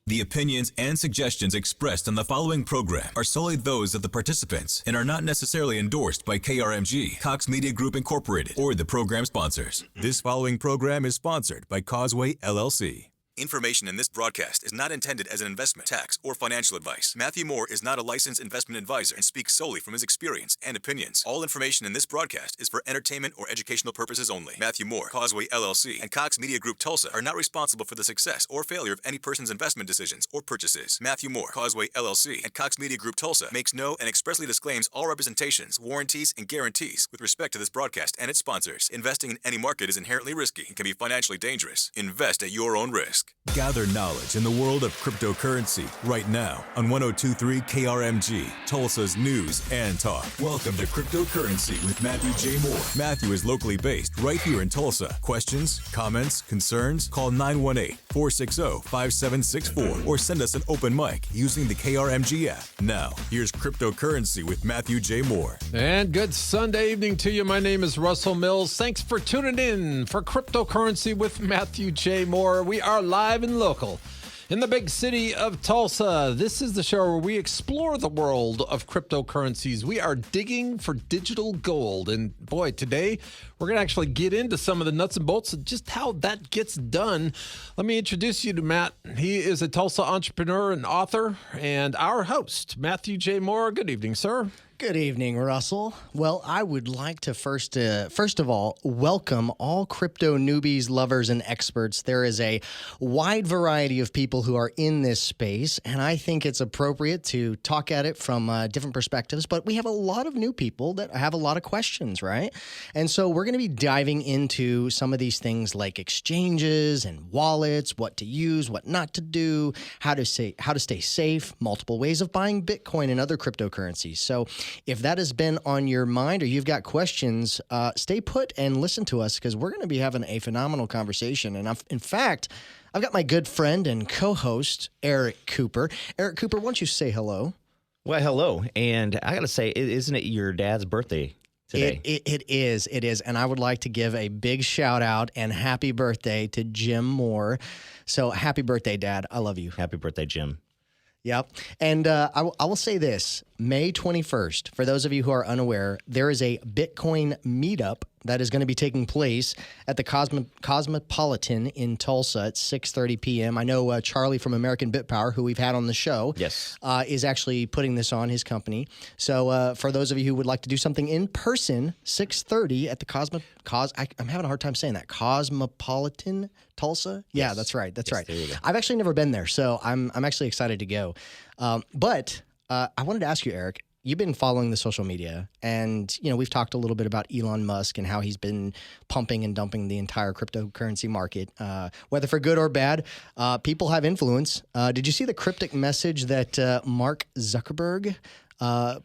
The opinions and suggestions expressed on the following program are solely those of the participants and are not necessarily endorsed by KRMG, Cox Media Group Incorporated, or the program sponsors. This following program is sponsored by Causeway, LLC. Information in this broadcast is not intended as an investment, tax, or financial advice. Matthew Moore is not a licensed investment advisor and speaks solely from his experience and opinions. All information in this broadcast is for entertainment or educational purposes only. Matthew Moore, Causeway, LLC, and Cox Media Group Tulsa are not responsible for the success or failure of any person's investment decisions or purchases. Matthew Moore, Causeway, LLC, and Cox Media Group Tulsa makes no and expressly disclaims all representations, warranties, and guarantees with respect to this broadcast and its sponsors. Investing in any market is inherently risky and can be financially dangerous. Invest at your own risk. Gather knowledge in the world of cryptocurrency right now on 102.3 KRMG, Tulsa's news and talk. Welcome to Cryptocurrency with Matthew J. Moore. Matthew is locally based right here in Tulsa. Questions, comments, concerns? Call 918-460-5764 or send us an open mic using the KRMG app. Now, here's Cryptocurrency with Matthew J. Moore. And good Sunday evening to you. My name is Russell Mills. Thanks for tuning in for Cryptocurrency with Matthew J. Moore. We are live and local in the big city of Tulsa. This is the show where we explore the world of cryptocurrencies. We are digging for digital gold. And boy, today we're going to actually get into some of the nuts and bolts of just how that gets done. Let me introduce you to Matt. He is a Tulsa entrepreneur and author, and our host, Matthew J. Moore. Good evening, sir. Good evening, Russell. Well, I would like to first of all, welcome all crypto newbies, lovers, and experts. There is a wide variety of people who are in this space, and I think it's appropriate to talk at it from different perspectives. But we have a lot of new people that have a lot of questions, right? And so we're going to be diving into some of these things like exchanges and wallets, what to use, what not to do, how to stay safe, multiple ways of buying Bitcoin and other cryptocurrencies. So if that has been on your mind or you've got questions, stay put and listen to us because we're going to be having a phenomenal conversation. And in fact, I've got my good friend and co-host, Eric Cooper. Eric Cooper, why don't you say hello? Well, hello. And I got to say, isn't it your dad's birthday today? It is. And I would like to give a big shout out and happy birthday to Jim Moore. So happy birthday, Dad. I love you. Happy birthday, Jim. Yep. And I will say this, May 21st, for those of you who are unaware, there is a Bitcoin Meetup that is going to be taking place at the Cosmopolitan in Tulsa at 6:30 p.m. I know Charlie from American Bitpower, who we've had on the show, yes, is actually putting this on, his company. So for those of you who would like to do something in person, 6:30 at the I'm having a hard time saying that, Cosmopolitan Tulsa? Yeah, yes. That's right. There you go. I've actually never been there, so I'm actually excited to go. But I wanted to ask you, Eric, you've been following the social media, and we've talked a little bit about Elon Musk and how he's been pumping and dumping the entire cryptocurrency market, whether for good or bad. People have influence. Did you see the cryptic message that Mark Zuckerberg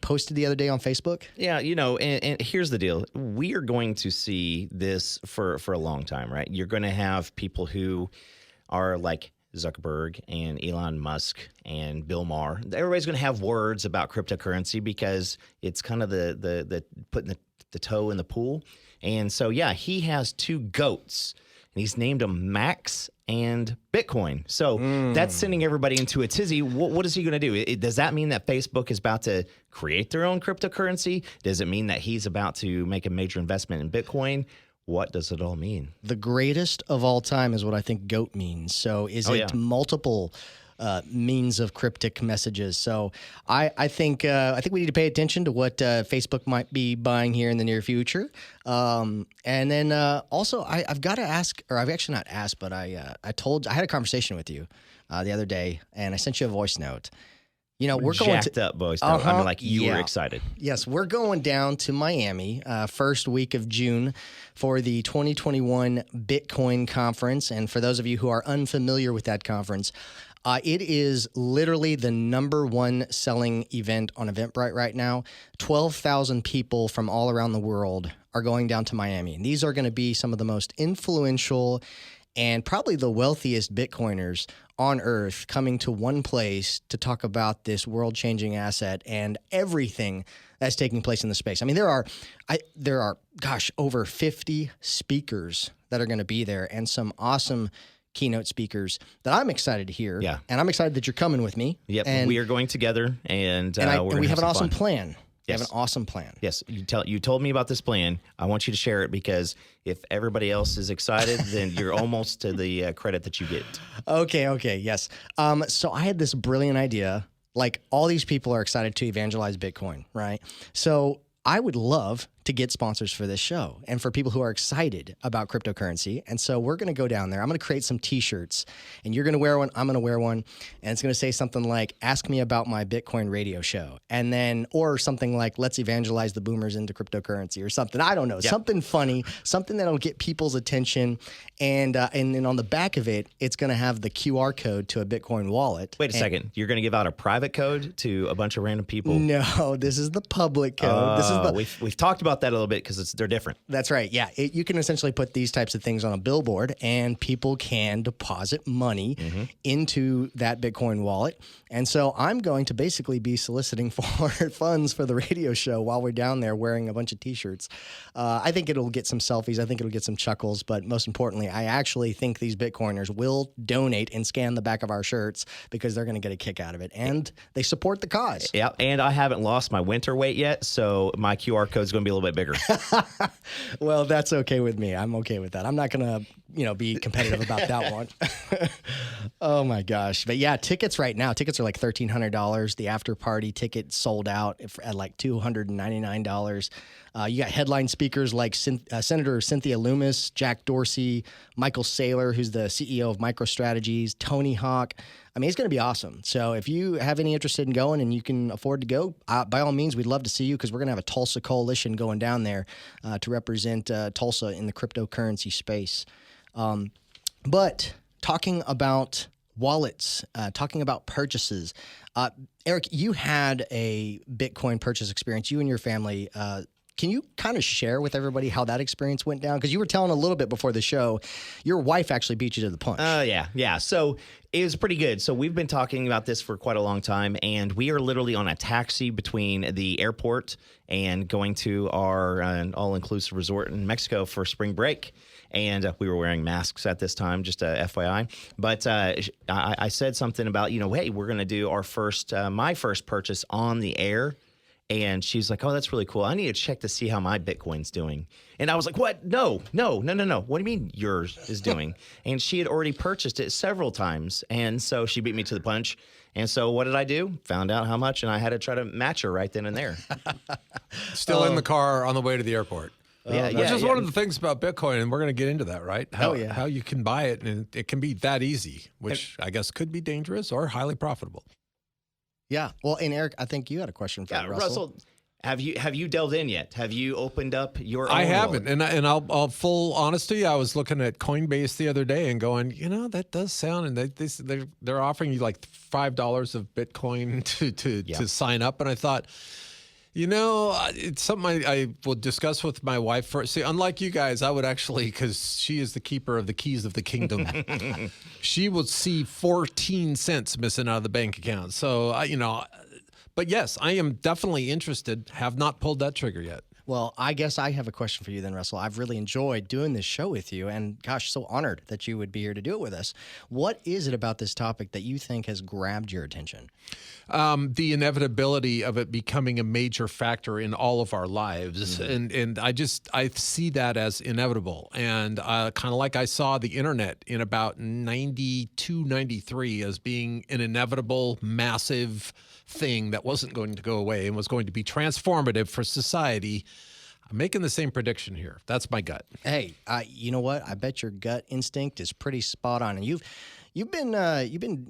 posted the other day on Facebook? Yeah, and here's the deal. We are going to see this for a long time, right? You're going to have people who are like Zuckerberg and Elon Musk and Bill Maher. Everybody's going to have words about cryptocurrency because it's kind of the putting the toe in the pool. And so, yeah, he has two goats, and he's named them Max and Bitcoin. So that's sending everybody into a tizzy. What is he going to do? Does that mean that Facebook is about to create their own cryptocurrency? Does it mean that he's about to make a major investment in Bitcoin? What does it all mean? The greatest of all time is what I think GOAT means. So is it multiple means of cryptic messages? So I think we need to pay attention to what Facebook might be buying here in the near future. And then also I've got to ask, or I've actually not asked, but I had a conversation with you the other day, and I sent you a voice note. We're going up, boys. I mean, like you were excited. Yes, we're going down to Miami first week of June for the 2021 Bitcoin conference. And for those of you who are unfamiliar with that conference, it is literally the number one selling event on Eventbrite right now. 12,000 people from all around the world are going down to Miami. And these are going to be some of the most influential and probably the wealthiest Bitcoiners on earth coming to one place to talk about this world-changing asset and everything that's taking place in the space. I mean, there are over 50 speakers that are going to be there and some awesome keynote speakers that I'm excited to hear. Yeah. And I'm excited that you're coming with me. Yep. And, We are going together, and we have an awesome fun. plan. We Yes. have an awesome plan. Yes, you told me about this plan. I want you to share it because if everybody else is excited, then you're almost to the credit that you get. Okay, yes. So I had this brilliant idea. Like, all these people are excited to evangelize Bitcoin, right? So I would love to get sponsors for this show and for people who are excited about cryptocurrency. And so we're going to go down there. I'm going to create some t-shirts, and you're going to wear one. I'm going to wear one. And it's going to say something like, ask me about my Bitcoin radio show. And then, or something like, let's evangelize the boomers into cryptocurrency or something. I don't know. Yeah. Something funny, something that'll get people's attention. And then on the back of it, it's going to have the QR code to a Bitcoin wallet. Wait a second. You're going to give out a private code to a bunch of random people? No, this is the public code. This is the We've talked about that a little bit because they're different. That's right. Yeah. You can essentially put these types of things on a billboard, and people can deposit money into that Bitcoin wallet. And so I'm going to basically be soliciting for funds for the radio show while we're down there wearing a bunch of t-shirts. I think it'll get some selfies. I think it'll get some chuckles. But most importantly, I actually think these Bitcoiners will donate and scan the back of our shirts because they're going to get a kick out of it. And they support the cause. Yeah, and I haven't lost my winter weight yet, so my QR code is going to be a little bit bigger. Well, that's okay with me. I'm okay with that. I'm not going to, be competitive about that one. Oh my gosh. But yeah, tickets right now, tickets are like $1,300. The after party ticket sold out at like $299. You got headline speakers like Senator Cynthia Loomis, Jack Dorsey, Michael Saylor, who's the CEO of MicroStrategies, Tony Hawk. I mean, it's going to be awesome. So if you have any interest in going and you can afford to go, by all means, we'd love to see you because we're going to have a Tulsa coalition going down there to represent Tulsa in the cryptocurrency space. But talking about wallets, talking about purchases, Eric, you had a Bitcoin purchase experience, you and your family. Can you kind of share with everybody how that experience went down? Because you were telling a little bit before the show, your wife actually beat you to the punch. Yeah. So it was pretty good. So we've been talking about this for quite a long time, and we are literally on a taxi between the airport and going to our all-inclusive resort in Mexico for spring break. And we were wearing masks at this time, just a FYI. But I said something about, hey, we're going to do our my first purchase on the air. And she's like, oh, that's really cool. I need to check to see how my Bitcoin's doing. And I was like, what? No. What do you mean yours is doing? And she had already purchased it several times. And so she beat me to the punch. And so what did I do? Found out how much, and I had to try to match her right then and there. Still in the car on the way to the airport. Yeah, Which is one of the things about Bitcoin, and we're going to get into that, right? How you can buy it, and it can be that easy, which I guess could be dangerous or highly profitable. Yeah. Well, and Eric, I think you had a question for Russell. Have you delved in yet? Have you opened up your own I haven't, wallet? and I'll full honesty, I was looking at Coinbase the other day and going, that does sound, and they're offering you like $5 of Bitcoin to sign up, and I thought, it's something I will discuss with my wife first. See, unlike you guys, I would actually, because she is the keeper of the keys of the kingdom, she will see 14 cents missing out of the bank account. So, but yes, I am definitely interested. Have not pulled that trigger yet. Well, I guess I have a question for you then, Russell. I've really enjoyed doing this show with you, and gosh, so honored that you would be here to do it with us. What is it about this topic that you think has grabbed your attention? The inevitability of it becoming a major factor in all of our lives. And I see that as inevitable. And kind of like I saw the internet in about 92, 93 as being an inevitable, massive thing that wasn't going to go away and was going to be transformative for society. I'm making the same prediction here. That's my gut. Hey, you know what? I bet your gut instinct is pretty spot on. And you've been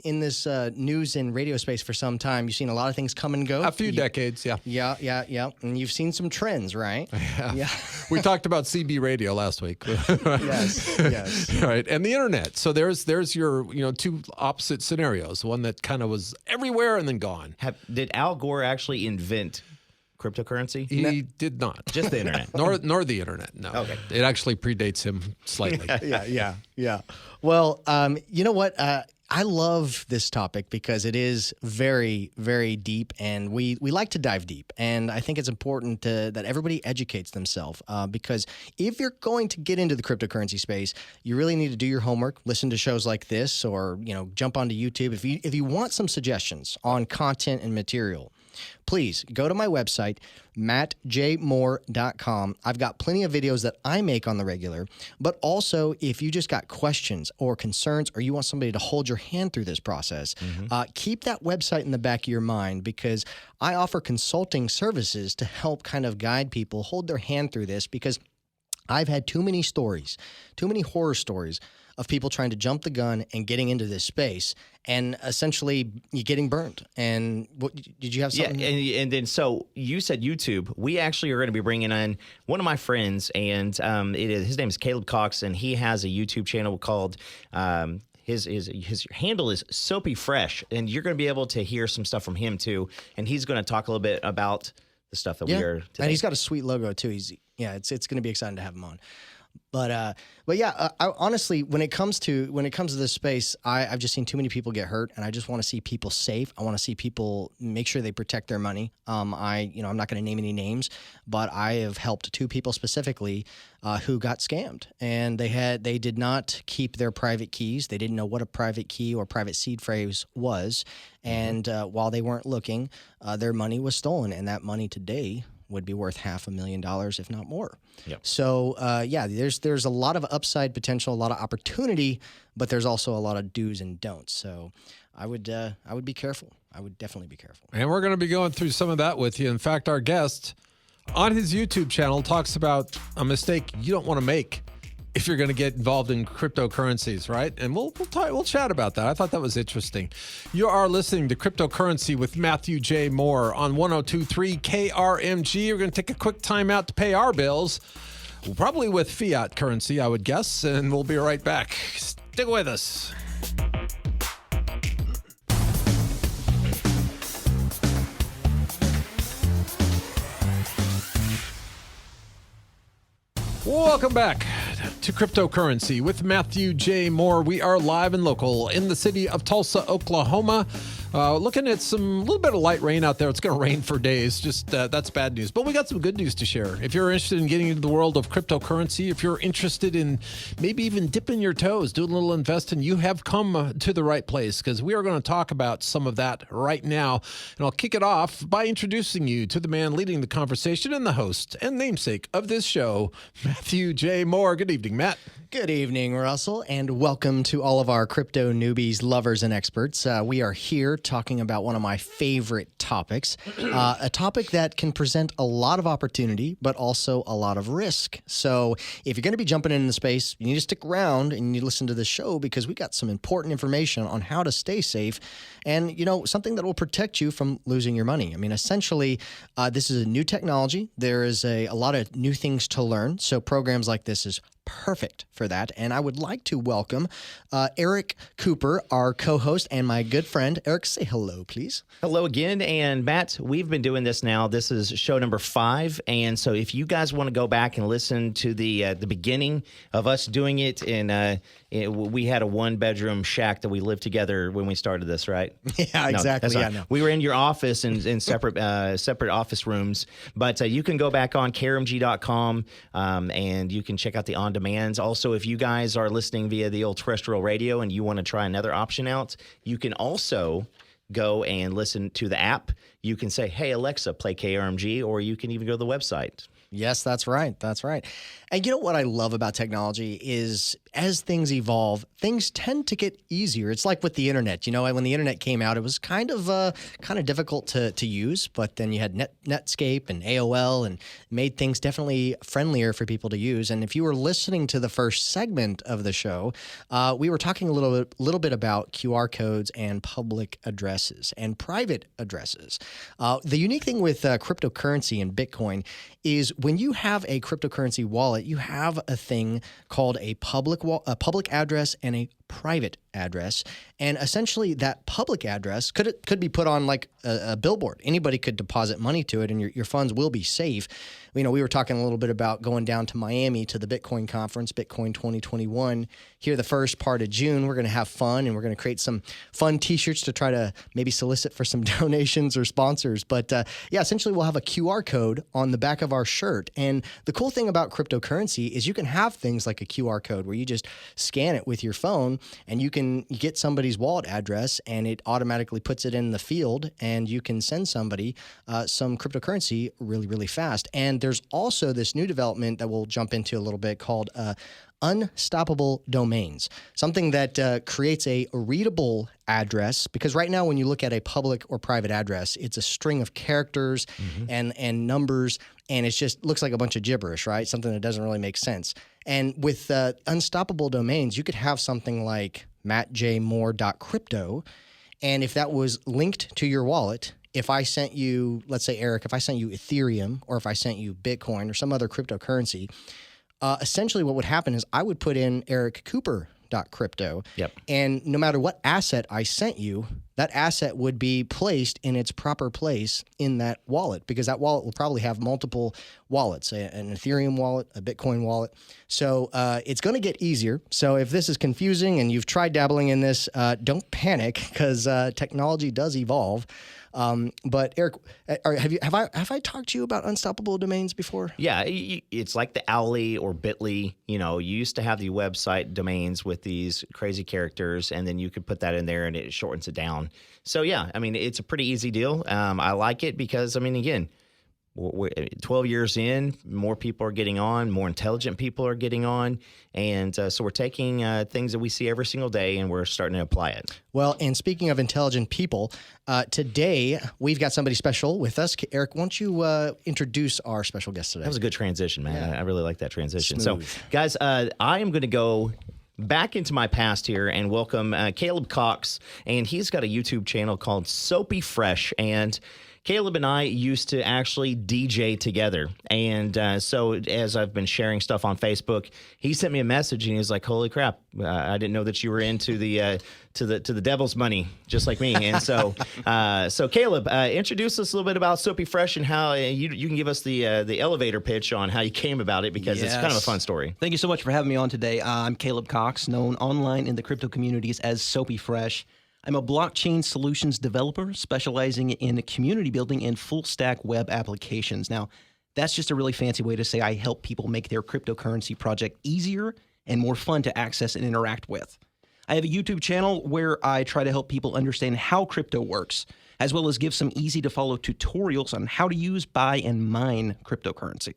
in this news and radio space for some time. You've seen a lot of things come and go. A few decades, yeah. Yeah. And you've seen some trends, right? Yeah. We talked about CB radio last week. Yes. Right. And the internet. So there's your, two opposite scenarios. One that kind of was everywhere and then gone. Did Al Gore actually invent cryptocurrency? He did not. Just the internet. Nor the internet, no. Okay. It actually predates him slightly. Yeah. Well, you know what? I love this topic because it is very, very deep, and we like to dive deep. And I think it's important that everybody educates themselves because if you're going to get into the cryptocurrency space, you really need to do your homework, listen to shows like this, or jump onto YouTube. If you want some suggestions on content and material, please go to my website, mattjmoore.com. I've got plenty of videos that I make on the regular, but also if you just got questions or concerns or you want somebody to hold your hand through this process, keep that website in the back of your mind because I offer consulting services to help kind of guide people, hold their hand through this because I've had too many stories, too many horror stories of people trying to jump the gun and getting into this space and essentially you getting burned. And what did you have something? Yeah, and then so you said YouTube. We actually are going to be bringing in one of my friends, and his name is Kaleb Cox, and he has a YouTube channel called his handle is SoapyFresh, and you're going to be able to hear some stuff from him too. And he's going to talk a little bit about the stuff that we are today. And he's got a sweet logo too. It's going to be exciting to have him on. But yeah, I, honestly, when it comes to this space, I've just seen too many people get hurt, and I just want to see people safe. I want to see people make sure they protect their money. I'm not going to name any names, but I have helped 2 people specifically who got scammed, and they did not keep their private keys. They didn't know what a private key or private seed phrase was, and while they weren't looking, their money was stolen, and that money today would be worth $500,000, if not more. Yep. So, there's a lot of upside potential, a lot of opportunity, but there's also a lot of do's and don'ts. So I would be careful. I would definitely be careful. And we're going to be going through some of that with you. In fact, our guest on his YouTube channel talks about a mistake you don't want to make if you're going to get involved in cryptocurrencies, right? And we'll chat about that. I thought that was interesting. You are listening to Cryptocurrency with Matthew J. Moore on 102.3 KRMG. We're going to take a quick time out to pay our bills, probably with fiat currency, I would guess, and we'll be right back. Stick with us. Welcome back to Cryptocurrency with Matthew J. Moore. We are live and local in the city of Tulsa, Oklahoma. Looking at a little bit of light rain out there. It's going to rain for days. Just that's bad news. But we got some good news to share. If you're interested in getting into the world of cryptocurrency, if you're interested in maybe even dipping your toes, doing a little investing, you have come to the right place because we are going to talk about some of that right now. And I'll kick it off by introducing you to the man leading the conversation and the host and namesake of this show, Matthew J. Moore. Good evening, Matt. Good evening, Russell, and welcome to all of our crypto newbies, lovers, and experts. We are here talking about one of my favorite topics, a topic that can present a lot of opportunity, but also a lot of risk. So if you're going to be jumping in the space, you need to stick around and you need to listen to the show because we got some important information on how to stay safe and, something that will protect you from losing your money. I mean, essentially, this is a new technology. There is a lot of new things to learn. So programs like this is perfect for that. And I would like to welcome Eric Cooper, our co-host and my good friend. Eric, say hello, please. Hello again. And Matt, we've been doing this now. This is show number 5. And so if you guys want to go back and listen to the beginning of us doing it, we had a 1-bedroom shack that we lived together when we started this, right? Yeah, exactly. No. We were in your office in separate office rooms. But you can go back on KRMG.com and you can check out the on-demands. Also, if you guys are listening via the old terrestrial radio and you want to try another option out, you can also go and listen to the app. You can say, hey, Alexa, play KRMG, or you can even go to the website. Yes, that's right. That's right. And you know what I love about technology is as things evolve, things tend to get easier. It's like with the internet. When the internet came out, it was kind of difficult to use, but then you had Netscape and AOL and made things definitely friendlier for people to use. And if you were listening to the first segment of the show, we were talking a little bit about QR codes and public addresses and private addresses. The unique thing with cryptocurrency and Bitcoin is when you have a cryptocurrency wallet, you have a thing called a public address and a private address. And essentially that public address could be put on like a billboard. Anybody could deposit money to it and your funds will be safe. You know, we were talking a little bit about going down to Miami to the Bitcoin conference, Bitcoin 2021. Here the first part of June, we're going to have fun and we're going to create some fun t-shirts to try to maybe solicit for some donations or sponsors. But yeah, essentially we'll have a QR code on the back of our shirt. And the cool thing about cryptocurrency is you can have things like a QR code where you just scan it with your phone and you get somebody's wallet address and it automatically puts it in the field and you can send somebody some cryptocurrency really, really fast. And there's also this new development that we'll jump into a little bit called unstoppable domains, something that creates a readable address. Because right now, when you look at a public or private address, it's a string of characters and numbers, and it just looks like a bunch of gibberish, right? Something that doesn't really make sense. And with unstoppable domains, you could have something like mattjmoore.crypto, and if that was linked to your wallet, if I sent you, let's say, Eric, if I sent you Ethereum or if I sent you Bitcoin or some other cryptocurrency, essentially what would happen is I would put in ericcooper.crypto. Yep. And no matter what asset I sent you, that asset would be placed in its proper place in that wallet because that wallet will probably have multiple wallets, an Ethereum wallet, a Bitcoin wallet. So it's going to get easier. So if this is confusing and you've tried dabbling in this, don't panic because technology does evolve. But Eric, have I talked to you about unstoppable domains before? Yeah, it's like the Owly or Bitly. You know, you used to have the website domains with these crazy characters, and then you could put that in there, and it shortens it down. So yeah, I mean, it's a pretty easy deal. I like it because, I mean, again, we're 12 years in, more people are getting on, more intelligent people are getting on. And so we're taking things that we see every single day and we're starting to apply it. Well, and speaking of intelligent people, today we've got somebody special with us. Eric, why don't you introduce our special guest today? That was a good transition, man. Yeah. I really like that transition. Smooth. So, guys, I am going to go back into my past here and welcome Kaleb Cox. And he's got a YouTube channel called SoapyFresh. And Kaleb and I used to actually DJ together, and so as I've been sharing stuff on Facebook, he sent me a message, and he was like, "Holy crap! I didn't know that you were into the to the devil's money, just like me." And so, so Kaleb, introduce us a little bit about SoapyFresh and how you can give us the elevator pitch on how you came about it because it's kind of a fun story. Thank you so much for having me on today. I'm Kaleb Cox, known online in the crypto communities as SoapyFresh. I'm a blockchain solutions developer specializing in community building and full-stack web applications. Now, that's just a really fancy way to say I help people make their cryptocurrency project easier and more fun to access and interact with. I have a YouTube channel where I try to help people understand how crypto works, as well as give some easy-to-follow tutorials on how to use, buy, and mine cryptocurrency.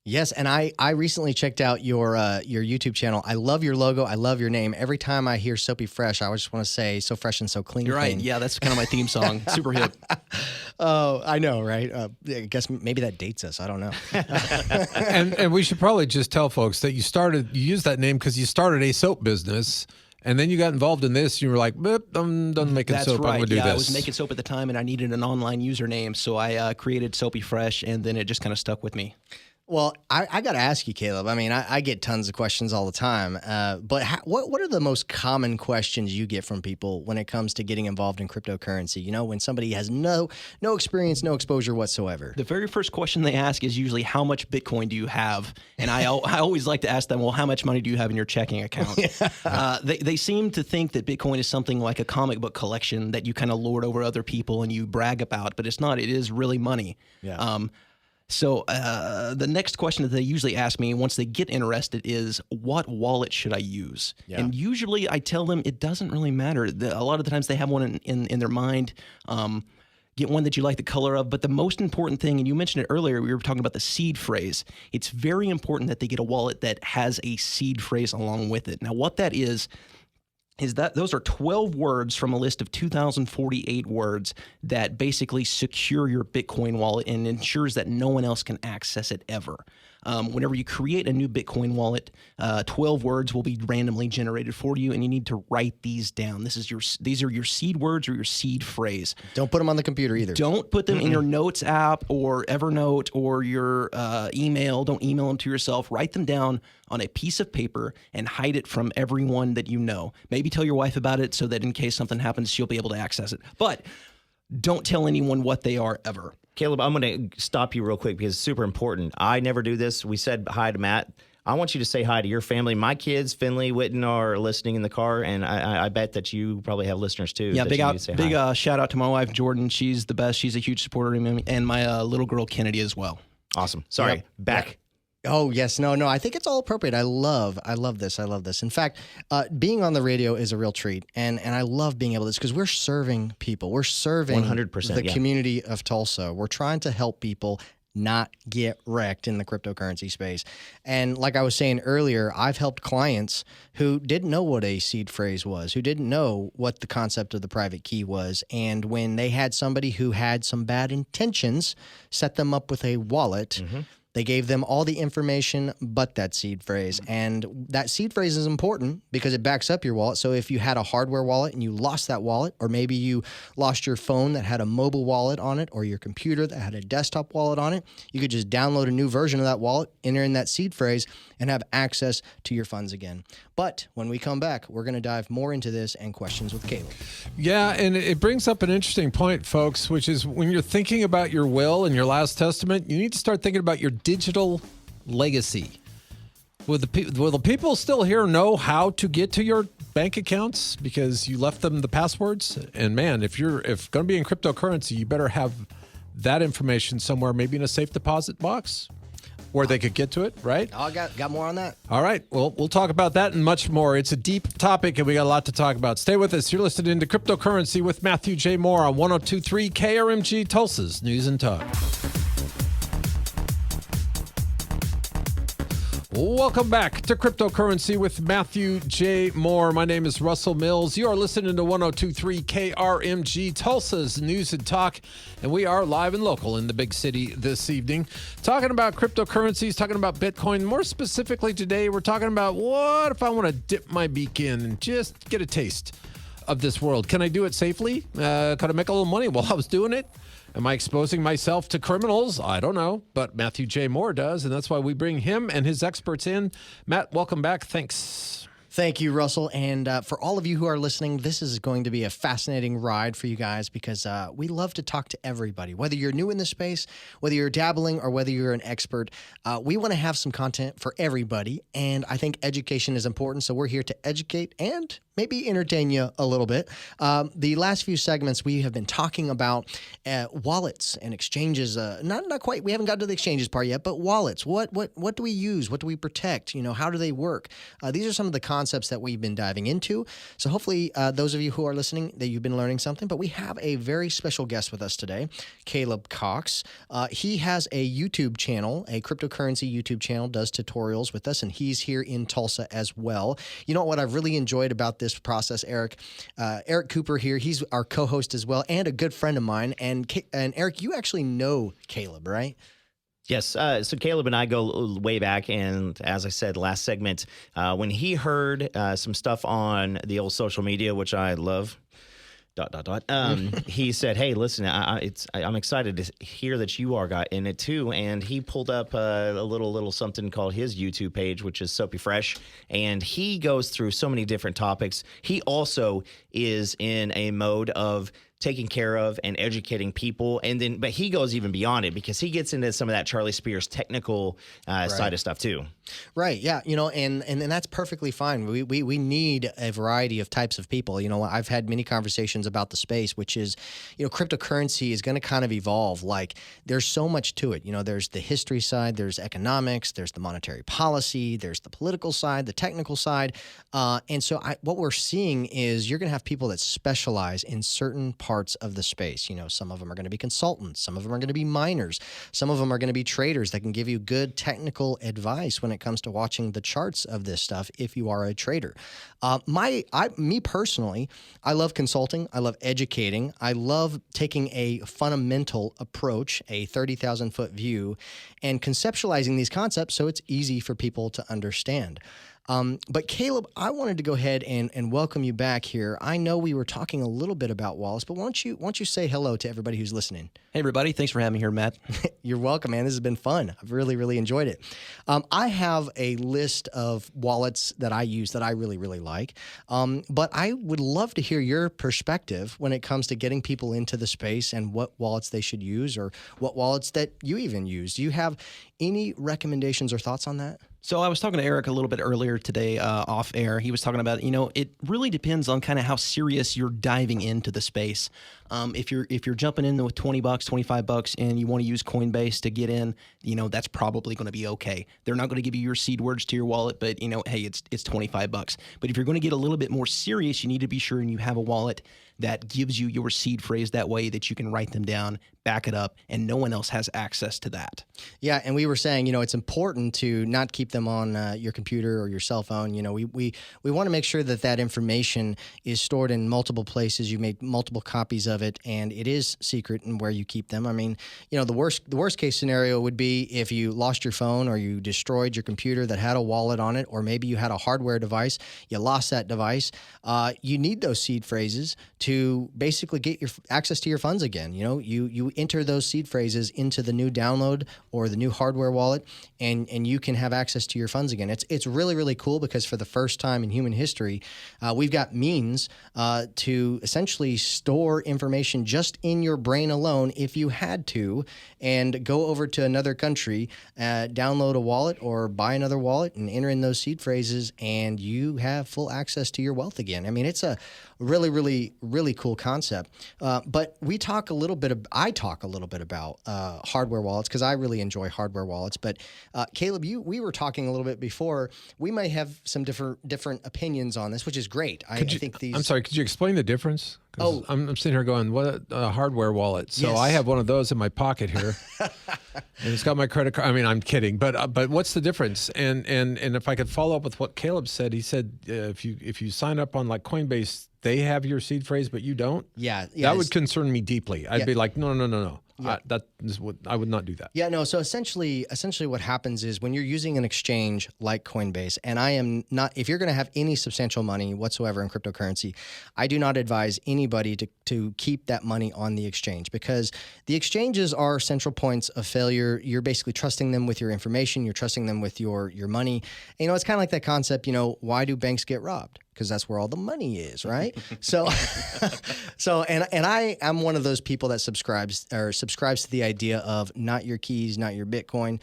Yes, and I recently checked out your YouTube channel. I love your logo. I love your name. Every time I hear SoapyFresh, I just want to say so fresh and so clean. You're right. Yeah, that's kind of my theme song. Super hip. Oh, I know, right? I guess maybe that dates us. I don't know. And we should probably just tell folks that you used that name because you started a soap business. And then you got involved in this. You were like, I'm done making That's soap. Right. I'm going to do this. I was making soap at the time, and I needed an online username. So I created SoapyFresh, and then it just kind of stuck with me. Well, I got to ask you, Kaleb. I mean, I get tons of questions all the time. But what are the most common questions you get from people when it comes to getting involved in cryptocurrency? You know, when somebody has no experience, no exposure whatsoever. The very first question they ask is usually, how much Bitcoin do you have? And I always like to ask them, well, how much money do you have in your checking account? They seem to think that Bitcoin is something like a comic book collection that you kind of lord over other people and you brag about, but it's not. It is really money. Yeah. So the next question that they usually ask me once they get interested is, what wallet should I use? Yeah. And usually I tell them it doesn't really matter. A lot of the times they have one in their mind. Get one that you like the color of. But the most important thing, and you mentioned it earlier, we were talking about the seed phrase. It's very important that they get a wallet that has a seed phrase along with it. Now, what that is that those are 12 words from a list of 2,048 words that basically secure your Bitcoin wallet and ensures that no one else can access it ever. Whenever you create a new Bitcoin wallet, 12 words will be randomly generated for you, and you need to write these down. These are your seed words or your seed phrase. Don't put them on the computer either. Don't put them in your Notes app or Evernote or your email. Don't email them to yourself. Write them down on a piece of paper and hide it from everyone that you know. Maybe tell your wife about it so that in case something happens, she'll be able to access it. But don't tell anyone what they are ever. Caleb, I'm going to stop you real quick because it's super important. I never do this. We said hi to Matt. I want you to say hi to your family. My kids, Finley, Witten, are listening in the car, and I bet that you probably have listeners too. Yeah, big shout out to my wife, Jordan. She's the best. She's a huge supporter of me, and my little girl, Kennedy, as well. Awesome. Sorry, Yep. back. Oh, yes. No. I think it's all appropriate. I love this. In fact, being on the radio is a real treat. And I love being able to, because we're serving people. We're serving 100%, the community of Tulsa. We're trying to help people not get wrecked in the cryptocurrency space. And like I was saying earlier, I've helped clients who didn't know what a seed phrase was, who didn't know what the concept of the private key was. And when they had somebody who had some bad intentions set them up with a wallet, they gave them all the information but that seed phrase. And that seed phrase is important because it backs up your wallet. So if you had a hardware wallet and you lost that wallet, or maybe you lost your phone that had a mobile wallet on it, or your computer that had a desktop wallet on it, you could just download a new version of that wallet, enter in that seed phrase, and have access to your funds again. But when we come back, we're going to dive more into this and questions with Caleb. Yeah, and it brings up an interesting point, folks, which is when you're thinking about your will and your last testament, you need to start thinking about your digital legacy. Will the people still here know how to get to your bank accounts because you left them the passwords? And man, if going to be in cryptocurrency, you better have that information somewhere, maybe in a safe deposit box where they could get to it, right? I got more on that. All right. Well, we'll talk about that and much more. It's a deep topic, and we got a lot to talk about. Stay with us. You're listening to Cryptocurrency with Matthew J. Moore on 102.3 KRMG, Tulsa's News and Talk. Welcome back to Cryptocurrency with Matthew J. Moore. My name is Russell Mills. You are listening to 102.3 KRMG, Tulsa's News and Talk, and we are live and local in the big city this evening, talking about cryptocurrencies, talking about Bitcoin. More specifically today, we're talking about what if I want to dip my beak in and just get a taste of this world. Can I do it safely? Could I make a little money while I was doing it? Am I exposing myself to criminals? I don't know, but Matthew J. Moore does, and that's why we bring him and his experts in. Matt, welcome back. Thanks. Thank you, Russell. And for all of you who are listening, this is going to be a fascinating ride for you guys because we love to talk to everybody. Whether you're new in the space, whether you're dabbling, or whether you're an expert, we want to have some content for everybody. And I think education is important, so we're here to educate and maybe entertain you a little bit. The last few segments, we have been talking about wallets and exchanges. Not quite. We haven't got to the exchanges part yet, but wallets. What do we use? What do we protect? How do they work? These are some of the concepts that we've been diving into. So hopefully, those of you who are listening, that you've been learning something. But we have a very special guest with us today, Kaleb Cox. He has a YouTube channel, a cryptocurrency YouTube channel, does tutorials with us, and he's here in Tulsa as well. You know what I've really enjoyed about this process, Eric Cooper here, he's our co-host as well and a good friend of mine. And Eric, you actually know Kaleb, right? Yes. So Caleb and I go way back. And as I said, last segment, when he heard some stuff on the old social media, which I love, ... he said, "Hey, listen, I'm excited to hear that you are got in it too." And he pulled up a little something called his YouTube page, which is SoapyFresh, and he goes through so many different topics. He also is in a mode of taking care of and educating people, but he goes even beyond it because he gets into some of that Charlie Spears technical side of stuff too. Right. Yeah. And that's perfectly fine. We need a variety of types of people. I've had many conversations about the space, which is, cryptocurrency is going to kind of evolve. Like there's so much to it. There's the history side, there's economics, there's the monetary policy, there's the political side, the technical side. And so what we're seeing is you're going to have people that specialize in certain parts parts of the space. You know, some of them are going to be consultants, some of them are going to be miners, some of them are going to be traders that can give you good technical advice when it comes to watching the charts of this stuff if you are a trader. Me personally, I love consulting. I love educating. I love taking a fundamental approach, a 30,000-foot view, and conceptualizing these concepts so it's easy for people to understand. But Kaleb, I wanted to go ahead and welcome you back here. I know we were talking a little bit about wallets, but why don't you say hello to everybody who's listening? Hey, everybody. Thanks for having me here, Matt. You're welcome, man. This has been fun. I've really, really enjoyed it. I have a list of wallets that I use that I really, really like. But I would love to hear your perspective when it comes to getting people into the space and what wallets they should use or what wallets that you even use. Do you have any recommendations or thoughts on that? So I was talking to Eric a little bit earlier today off air. He was talking about, it really depends on kind of how serious you're diving into the space. If you're jumping in with $20, $25 and you want to use Coinbase to get in, that's probably going to be okay. They're not going to give you your seed words to your wallet, but hey, it's $25. But if you're going to get a little bit more serious, you need to be sure and you have a wallet that gives you your seed phrase that way that you can write them down, back it up, and no one else has access to that. Yeah, and we were saying, it's important to not keep them on your computer or your cell phone. We want to make sure that information is stored in multiple places. You make multiple copies of it, and it is secret in where you keep them. I mean, the worst case scenario would be if you lost your phone or you destroyed your computer that had a wallet on it, or maybe you had a hardware device, you lost that device. You need those seed phrases to basically get your access to your funds again. You enter those seed phrases into the new download or the new hardware wallet, and you can have access to your funds again. It's really, really cool because for the first time in human history, we've got means to essentially store information just in your brain alone if you had to, and go over to another country, download a wallet or buy another wallet and enter in those seed phrases, and you have full access to your wealth again. I mean, it's a really, really, really cool concept. But I talk a little bit about hardware wallets because I really enjoy hardware wallets. But Kaleb, we were talking a little bit before. We may have some different opinions on this, which is great. I think these. I'm sorry. Could you explain the difference? Oh, I'm sitting here going, what a hardware wallet. So Yes. I have one of those in my pocket here, and it's got my credit card. I mean, I'm kidding, but what's the difference? And if I could follow up with what Kaleb said, he said if you sign up on like Coinbase, they have your seed phrase, but you don't. Yeah, that would concern me deeply. I'd be like, no. Yeah. I would not do that. Yeah, no. So essentially what happens is when you're using an exchange like Coinbase, and I am not, if you're going to have any substantial money whatsoever in cryptocurrency, I do not advise anybody to keep that money on the exchange, because the exchanges are central points of failure. You're basically trusting them with your information. You're trusting them with your money. And, it's kind of like that concept, why do banks get robbed? Because that's where all the money is, right? So I am one of those people that subscribes to the idea of not your keys, not your Bitcoin,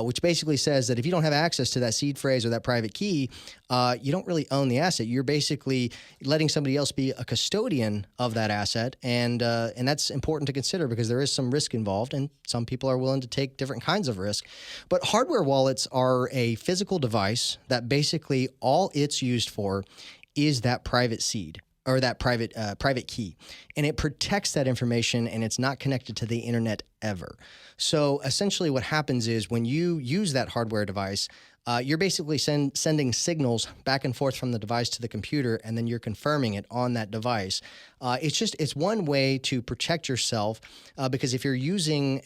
which basically says that if you don't have access to that seed phrase or that private key, you don't really own the asset. You're basically letting somebody else be a custodian of that asset, and that's important to consider because there is some risk involved, and some people are willing to take different kinds of risk. But hardware wallets are a physical device that basically all it's used for is that private seed or that private key, and it protects that information, and it's not connected to the internet ever. So essentially what happens is when you use that hardware device, you're basically sending signals back and forth from the device to the computer, and then you're confirming it on that device. It's one way to protect yourself, because if you're using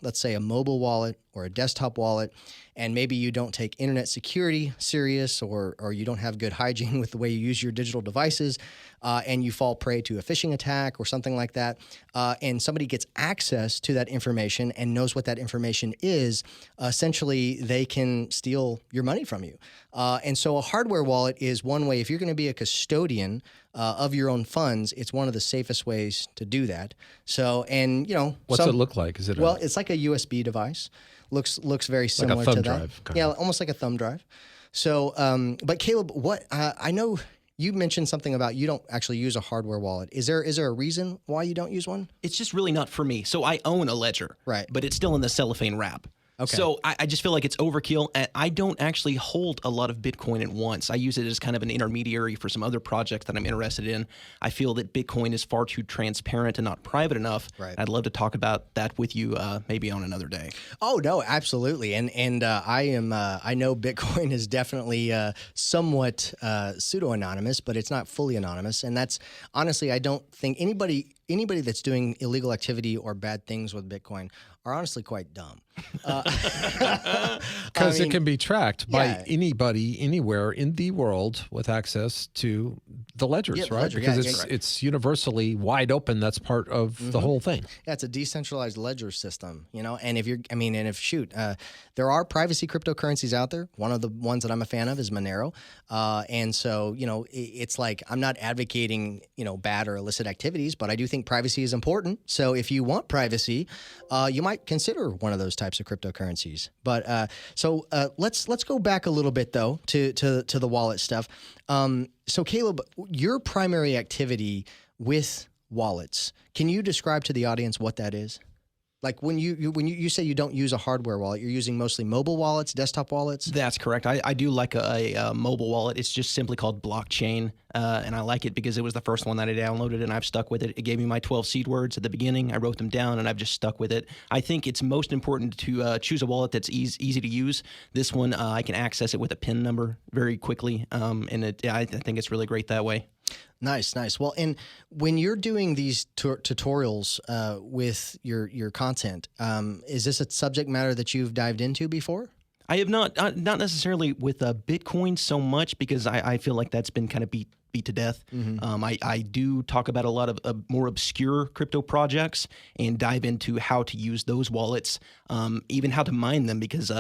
let's say a mobile wallet or a desktop wallet, and maybe you don't take internet security serious, or you don't have good hygiene with the way you use your digital devices, and you fall prey to a phishing attack or something like that, and somebody gets access to that information and knows what that information is, essentially they can steal your money from you. And so a hardware wallet is one way. If you're going to be a custodian of your own funds, it's one of the safest ways to do that. So, and what's it look like? Is it it's like a USB device. Looks very similar like a thumb to that. drive, Yeah, almost like a thumb drive. So, but Kaleb, what I know you mentioned something about you don't actually use a hardware wallet. Is there a reason why you don't use one? It's just really not for me. So I own a ledger, Right. but it's still in the cellophane wrap. Okay. So I just feel like it's overkill. And I don't actually hold a lot of Bitcoin at once. I use it as kind of an intermediary for some other projects that I'm interested in. I feel that Bitcoin is far too transparent and not private enough. Right. I'd love to talk about that with you maybe on another day. Oh no, absolutely, and I know Bitcoin is definitely somewhat pseudo anonymous, but it's not fully anonymous, and that's honestly, I don't think anybody that's doing illegal activity or bad things with Bitcoin are honestly quite dumb. Because it can be tracked by anybody, anywhere in the world with access to the ledgers, right? ledger, because it's universally wide open. That's part of the whole thing. Yeah, it's a decentralized ledger system, and there are privacy cryptocurrencies out there. One of the ones that I'm a fan of is Monero. And so, it's like, I'm not advocating, bad or illicit activities, but I do think privacy is important. So if you want privacy, you might consider one of those types of cryptocurrencies. But let's go back a little bit though to the wallet stuff. So Kaleb, your primary activity with wallets, can you describe to the audience what that is? Like when you say you don't use a hardware wallet, you're using mostly mobile wallets, desktop wallets? That's correct. I do like a mobile wallet. It's just simply called Blockchain, and I like it because it was the first one that I downloaded, and I've stuck with it. It gave me my 12 seed words at the beginning. I wrote them down, and I've just stuck with it. I think it's most important to choose a wallet that's easy to use. This one, I can access it with a PIN number very quickly, and I think it's really great that way. Nice. Well, and when you're doing these tutorials with your content, is this a subject matter that you've dived into before? I have not necessarily with Bitcoin so much because I feel like that's been kind of beat to death. I do talk about a lot of more obscure crypto projects and dive into how to use those wallets, even how to mine them, because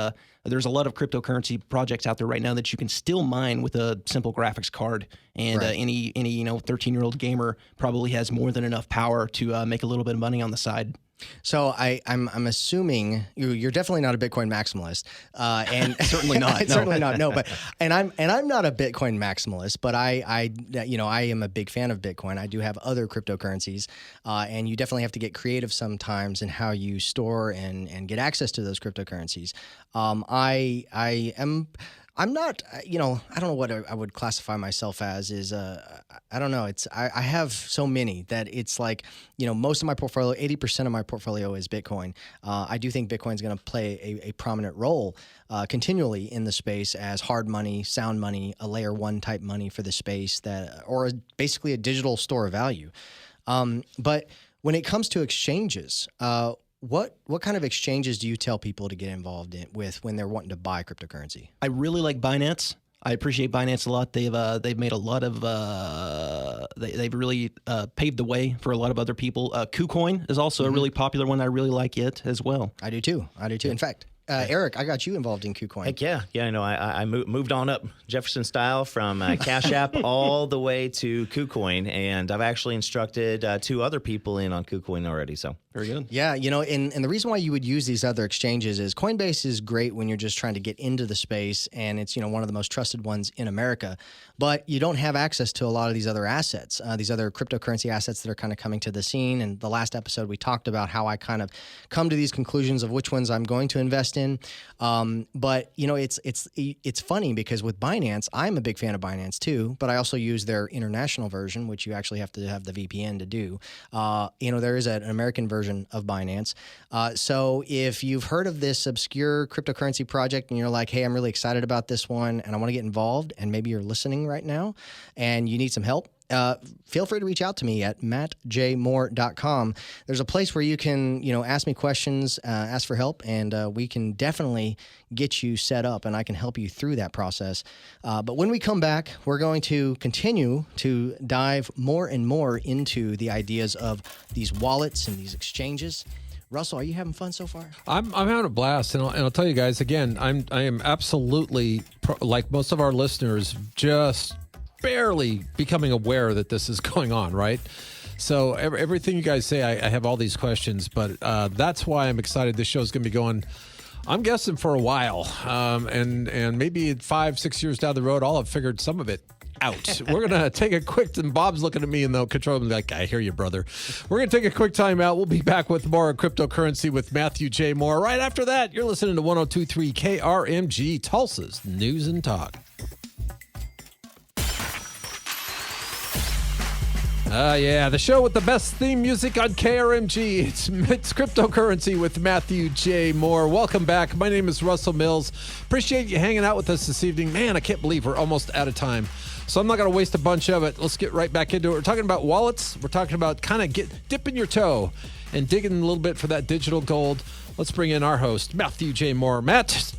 there's a lot of cryptocurrency projects out there right now that you can still mine with a simple graphics card, and any 13-year-old gamer probably has more than enough power to make a little bit of money on the side. So I'm assuming you're definitely not a Bitcoin maximalist, and certainly not. No. Certainly not. No, but I'm not a Bitcoin maximalist, but I am a big fan of Bitcoin. I do have other cryptocurrencies, and you definitely have to get creative sometimes in how you store and get access to those cryptocurrencies. I'm not, I don't know what I would classify myself as I don't know. I have so many that it's like, most of my portfolio, 80% of my portfolio is Bitcoin. I do think Bitcoin is going to play a prominent role continually in the space as hard money, sound money, a layer one type money for the space basically a digital store of value. But when it comes to exchanges, what kind of exchanges do you tell people to get involved with when they're wanting to buy cryptocurrency? I really like Binance. I appreciate Binance a lot. They've made a lot of they've really paved the way for a lot of other people. KuCoin is also a really popular one. I really like it as well. I do too. In fact, Eric, I got you involved in KuCoin. Heck yeah. I know. I moved on up Jefferson style from Cash App all the way to KuCoin, and I've actually instructed 2 other people in on KuCoin already. So very good. Yeah, and the reason why you would use these other exchanges is Coinbase is great when you're just trying to get into the space, and it's one of the most trusted ones in America. But you don't have access to a lot of these other assets, these other cryptocurrency assets that are kind of coming to the scene. And the last episode we talked about how I kind of come to these conclusions of which ones I'm going to invest in. But it's funny because with Binance, I'm a big fan of Binance too, but I also use their international version, which you actually have to have the VPN to do. There is an American version of Binance. So if you've heard of this obscure cryptocurrency project and you're like, hey, I'm really excited about this one and I want to get involved, and maybe you're listening right now and you need some help, feel free to reach out to me at mattjmoore.com. There's a place where you can, ask me questions, ask for help, and we can definitely get you set up, and I can help you through that process. But when we come back, we're going to continue to dive more and more into the ideas of these wallets and these exchanges. Russell, are you having fun so far? I'm having a blast, and I'll tell you guys again. I am absolutely like most of our listeners, just barely becoming aware that this is going on, right? So everything you guys say, I have all these questions, but that's why I'm excited. This show is going to be going, I'm guessing, for a while, and maybe 5-6 years down the road, I'll have figured some of it out. We're going to take a quick, and Bob's looking at me in the control room like, I hear you, brother. We're going to take a quick time out. We'll be back with more cryptocurrency with Matthew J. Moore. Right after that, you're listening to 102.3 KRMG, Tulsa's News and Talk. Yeah, the show with the best theme music on KRMG. It's Cryptocurrency with Matthew J. Moore. Welcome back. My name is Russell Mills. Appreciate you hanging out with us this evening. Man, I can't believe we're almost out of time. So I'm not going to waste a bunch of it. Let's get right back into it. We're talking about wallets. We're talking about kind of dipping your toe and digging a little bit for that digital gold. Let's bring in our host, Matthew J. Moore. Matt.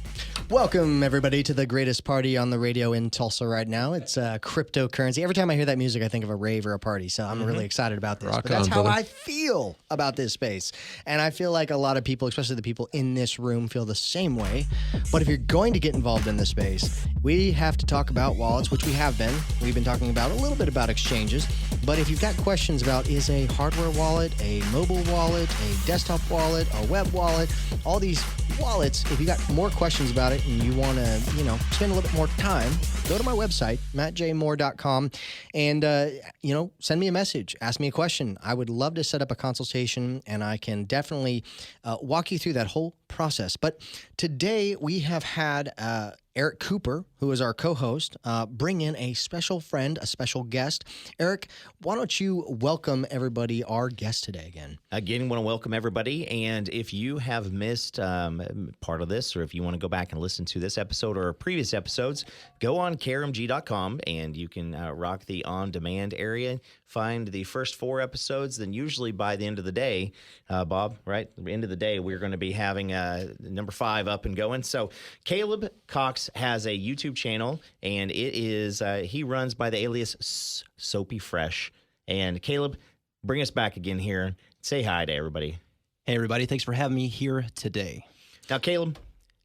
Welcome, everybody, to the greatest party on the radio in Tulsa right now. It's cryptocurrency. Every time I hear that music, I think of a rave or a party, so I'm really excited about this. Rock but that's on, how brother. I feel about this space. And I feel like a lot of people, especially the people in this room, feel the same way. But if you're going to get involved in this space, we have to talk about wallets, which we have been. We've been talking about a little bit about exchanges. But if you've got questions about is a hardware wallet, a mobile wallet, a desktop wallet, a web wallet, all these wallets, if you got more questions about it and you want to, spend a little bit more time, go to my website, mattjmoore.com, and, send me a message, ask me a question. I would love to set up a consultation, and I can definitely walk you through that whole process. But today we have had Eric Cooper, who is our co-host, bring in a special friend, a special guest. Eric, why don't you welcome everybody, our guest today again? Again, want to welcome everybody. And if you have missed part of this, or if you want to go back and listen to this episode or previous episodes, go on krmg.com and you can rock the on-demand area. Find the first 4 episodes. Then usually by the end of the day, Bob, right? The end of the day, we're going to be having number 5 up and going. So Kaleb Cox has a YouTube channel, and it is he runs by the alias SoapyFresh. And Kaleb, bring us back again here. Say hi to everybody. Hey, everybody. Thanks for having me here today. Now, Kaleb,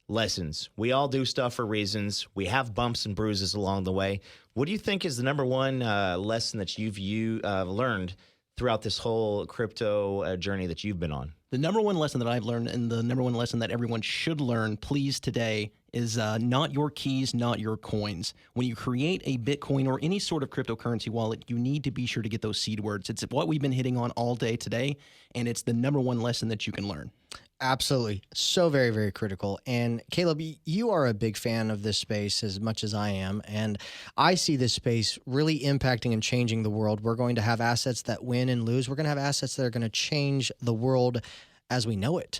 lessons. We all do stuff for reasons. We have bumps and bruises along the way. What do you think is the number one lesson that you've learned throughout this whole crypto journey that you've been on? The number one lesson that I've learned, and the number one lesson that everyone should learn, please, today, is not your keys, not your coins. When you create a Bitcoin or any sort of cryptocurrency wallet, you need to be sure to get those seed words. It's what we've been hitting on all day today, and it's the number one lesson that you can learn. Absolutely. So very, very critical. And Kaleb, you are a big fan of this space as much as I am. And I see this space really impacting and changing the world. We're going to have assets that win and lose. We're going to have assets that are going to change the world as we know it.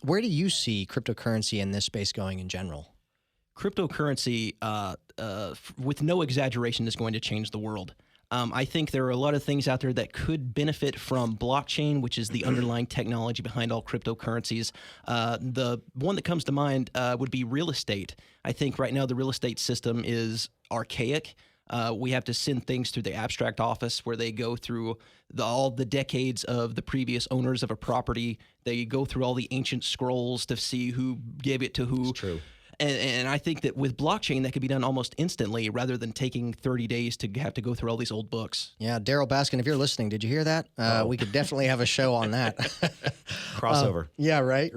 Where do you see cryptocurrency in this space going in general? Cryptocurrency, with no exaggeration, is going to change the world. I think there are a lot of things out there that could benefit from blockchain, which is the underlying technology behind all cryptocurrencies. The one that comes to mind would be real estate. I think right now the real estate system is archaic. We have to send things through the abstract office where they go through all the decades of the previous owners of a property. They go through all the ancient scrolls to see who gave it to who. It's true. And I think that with blockchain, that could be done almost instantly rather than taking 30 days to have to go through all these old books. Yeah, Daryl Baskin, if you're listening, did you hear that? We could definitely have a show on that. Crossover. Yeah, right.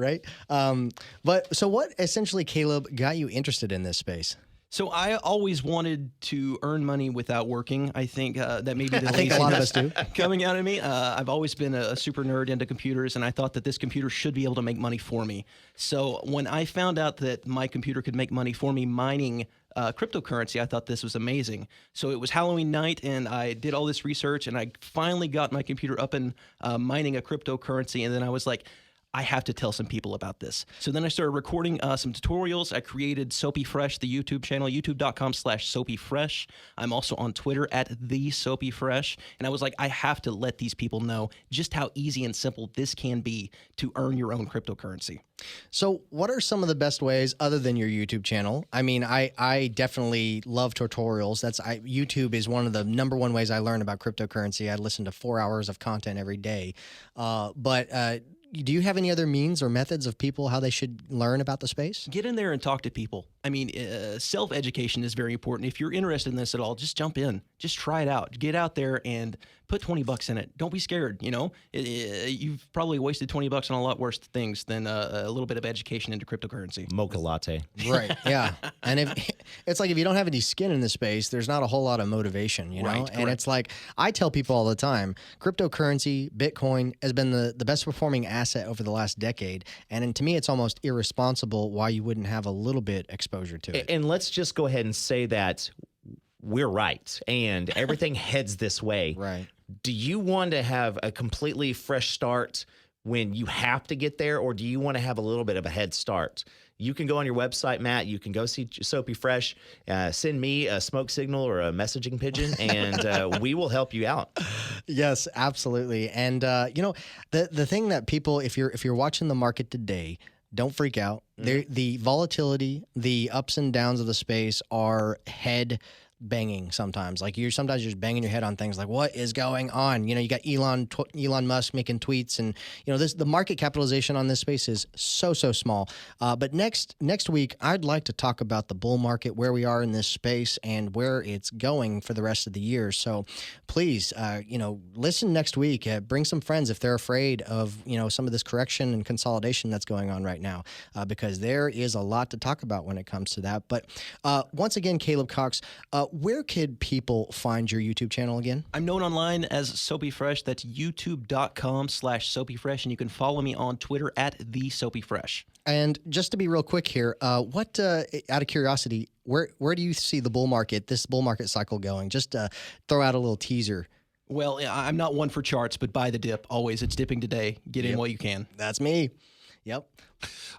But so what essentially, Kaleb, got you interested in this space? So I always wanted to earn money without working. I think that maybe the I think a lot of us do. coming out of me. I've always been a super nerd into computers, and I thought that this computer should be able to make money for me. So when I found out that my computer could make money for me mining cryptocurrency, I thought this was amazing. So it was Halloween night, and I did all this research, and I finally got my computer up and mining a cryptocurrency, and then I was like, I have to tell some people about this. So then I started recording some tutorials. I created SoapyFresh, the YouTube channel, youtube.com/SoapyFresh. I'm also on Twitter @TheSoapyFresh. And I was like, I have to let these people know just how easy and simple this can be to earn your own cryptocurrency. So what are some of the best ways other than your YouTube channel? I mean, I definitely love tutorials. YouTube is one of the number one ways I learn about cryptocurrency. I listen to 4 hours of content every day. But do you have any other means or methods of people how they should learn about the space? Get in there and talk to people. I mean, self-education is very important. If you're interested in this at all, just jump in. Just try it out. Get out there and put $20 in it. Don't be scared. You've probably wasted $20 on a lot worse things than a little bit of education into cryptocurrency. Mocha latte. Right. Yeah. And if you don't have any skin in the space, there's not a whole lot of motivation, you know? Right, and it's like, I tell people all the time, cryptocurrency, Bitcoin has been the best performing asset over the last decade. And to me, it's almost irresponsible why you wouldn't have a little bit exposure to it. And let's just go ahead and say that we're right and everything heads this way. Right. Do you want to have a completely fresh start when you have to get there, or do you want to have a little bit of a head start? You can go on your website, Matt. You can go see SoapyFresh. Send me a smoke signal or a messaging pigeon, and we will help you out. Yes, absolutely. And the thing that people, if you're watching the market today, don't freak out. The volatility, the ups and downs of the space are head banging sometimes. Like you're just banging your head on things like, what is going on? You got Elon Musk making tweets, and the market capitalization on this space is so small. But next week, I'd like to talk about the bull market, where we are in this space, and where it's going for the rest of the year. So please, listen next week. Bring some friends if they're afraid of some of this correction and consolidation that's going on right now, because there is a lot to talk about when it comes to that. But once again, Kaleb Cox, where could people find your YouTube channel again? I'm known online as SoapyFresh. That's youtube.com/SoapyFresh. And you can follow me on Twitter at @TheSoapyFresh. And just to be real quick here, what, out of curiosity, where do you see this bull market cycle going? Just throw out a little teaser. Well, I'm not one for charts, but buy the dip. Always. It's dipping today. Get in while you can. That's me. Yep.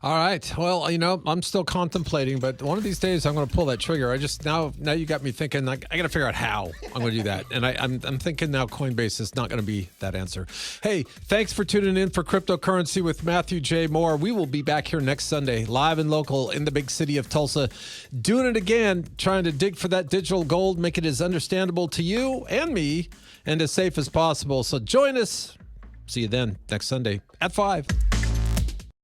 All right. Well, I'm still contemplating, but one of these days I'm going to pull that trigger. I just now you got me thinking. I got to figure out how I'm going to do that, and I'm thinking now Coinbase is not going to be that answer. Hey, thanks for tuning in for Cryptocurrency with Matthew J. Moore. We will be back here next Sunday, live and local in the big city of Tulsa, doing it again, trying to dig for that digital gold, make it as understandable to you and me, and as safe as possible. So join us. See you then next Sunday at 5.